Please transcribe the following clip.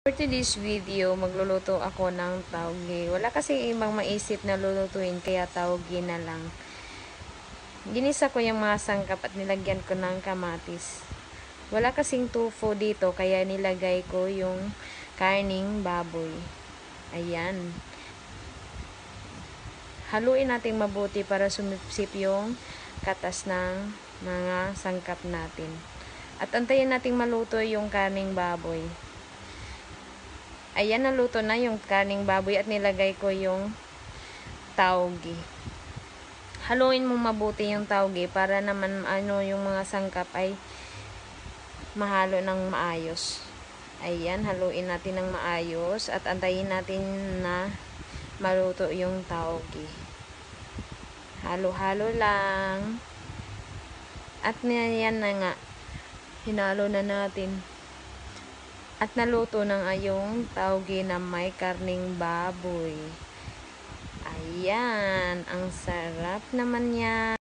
For today's video, magluluto ako ng tauge. Wala kasi ibang maisip na lulutuin, kaya tauge na lang. Ginisa ko yung mga sangkap at nilagyan ko ng kamatis. Wala kasing tofu dito, kaya nilagay ko yung karning baboy. Ayan. Haluin natin mabuti para sumipsip yung katas ng mga sangkap natin. At antayin nating maluto yung karning baboy. Ayan, naluto na yung karning baboy at nilagay ko yung tauge. Haluin mo mabuti yung tauge para naman yung mga sangkap ay mahalo ng maayos. Ayan, haluin natin ng maayos at antayin natin na maluto yung tauge. Halo-halo lang. At yan na nga. Hinalo na natin. At naluto na nga yung tauge na may karning baboy. Ayan, ang sarap naman yan.